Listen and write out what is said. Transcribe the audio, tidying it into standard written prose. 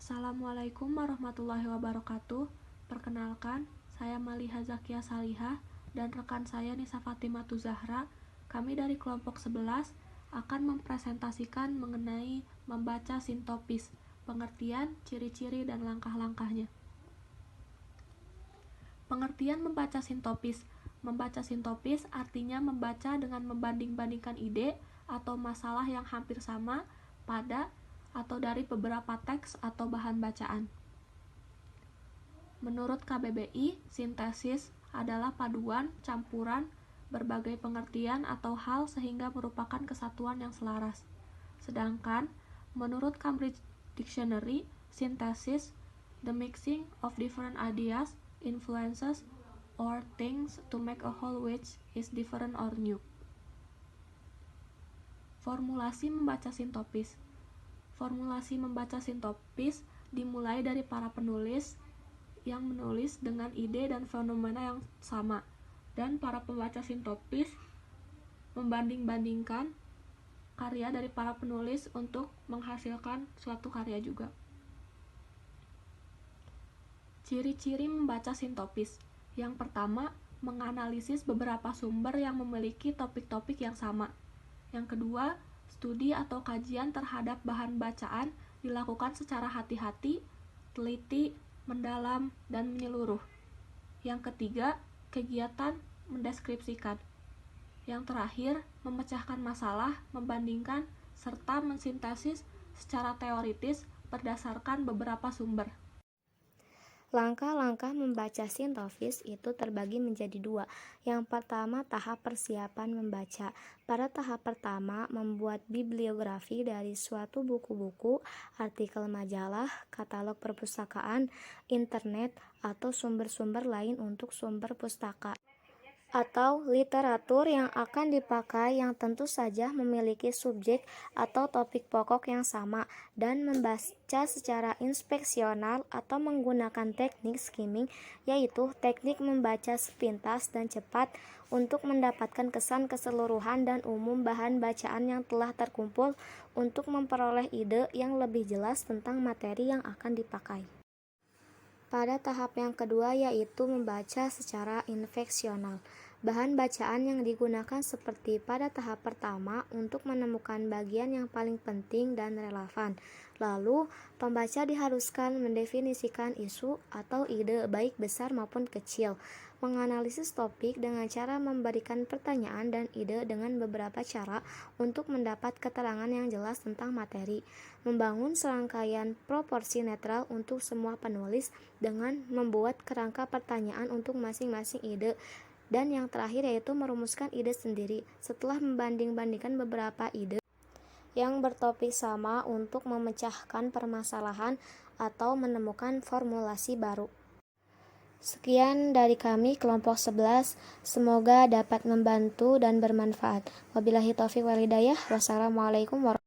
Assalamualaikum warahmatullahi wabarakatuh. Perkenalkan, saya Maliha Zakia Salihah dan rekan saya Nisa Fatimatu Zahra. Kami dari kelompok 11 akan mempresentasikan mengenai membaca sintopis, pengertian, ciri-ciri, dan langkah-langkahnya. Pengertian membaca sintopis. Membaca sintopis artinya membaca dengan membanding-bandingkan ide atau masalah yang hampir sama pada atau dari beberapa teks atau bahan bacaan. Menurut KBBI, sintesis adalah paduan, campuran, berbagai pengertian atau hal sehingga merupakan kesatuan yang selaras. Sedangkan, menurut Cambridge Dictionary, sintesis, the mixing of different ideas, influences, or things to make a whole which is different or new. Formulasi membaca sintopis. Formulasi membaca sintopis dimulai dari para penulis yang menulis dengan ide dan fenomena yang sama, dan para pembaca sintopis membanding-bandingkan karya dari para penulis untuk menghasilkan suatu karya juga. Ciri-ciri membaca sintopis. Yang pertama, menganalisis beberapa sumber yang memiliki topik-topik yang sama. Yang kedua, studi atau kajian terhadap bahan bacaan dilakukan secara hati-hati, teliti, mendalam, dan menyeluruh. Yang ketiga, kegiatan mendeskripsikan. Yang terakhir, memecahkan masalah, membandingkan, serta mensintesis secara teoritis berdasarkan beberapa sumber. Langkah-langkah membaca sintopis itu terbagi menjadi dua. Yang pertama, tahap persiapan membaca. Pada tahap pertama, membuat bibliografi dari suatu buku-buku, artikel majalah, katalog perpustakaan, internet, atau sumber-sumber lain untuk sumber pustaka atau literatur yang akan dipakai yang tentu saja memiliki subjek atau topik pokok yang sama, dan membaca secara inspeksional atau menggunakan teknik skimming, yaitu teknik membaca sepintas dan cepat untuk mendapatkan kesan keseluruhan dan umum bahan bacaan yang telah terkumpul untuk memperoleh ide yang lebih jelas tentang materi yang akan dipakai. Pada tahap yang kedua, yaitu membaca secara infeksional. Bahan bacaan yang digunakan seperti pada tahap pertama untuk menemukan bagian yang paling penting dan relevan. Lalu, pembaca diharuskan mendefinisikan isu atau ide baik besar maupun kecil, menganalisis topik dengan cara memberikan pertanyaan dan ide dengan beberapa cara untuk mendapat keterangan yang jelas tentang materi, membangun serangkaian proporsi netral untuk semua penulis dengan membuat kerangka pertanyaan untuk masing-masing ide, dan yang terakhir yaitu merumuskan ide sendiri setelah membanding-bandingkan beberapa ide yang bertopik sama untuk memecahkan permasalahan atau menemukan formulasi baru. Sekian dari kami kelompok 11, semoga dapat membantu dan bermanfaat. Wabillahi taufiq wal hidayah. Wassalamualaikum warahmatullahi wabarakatuh.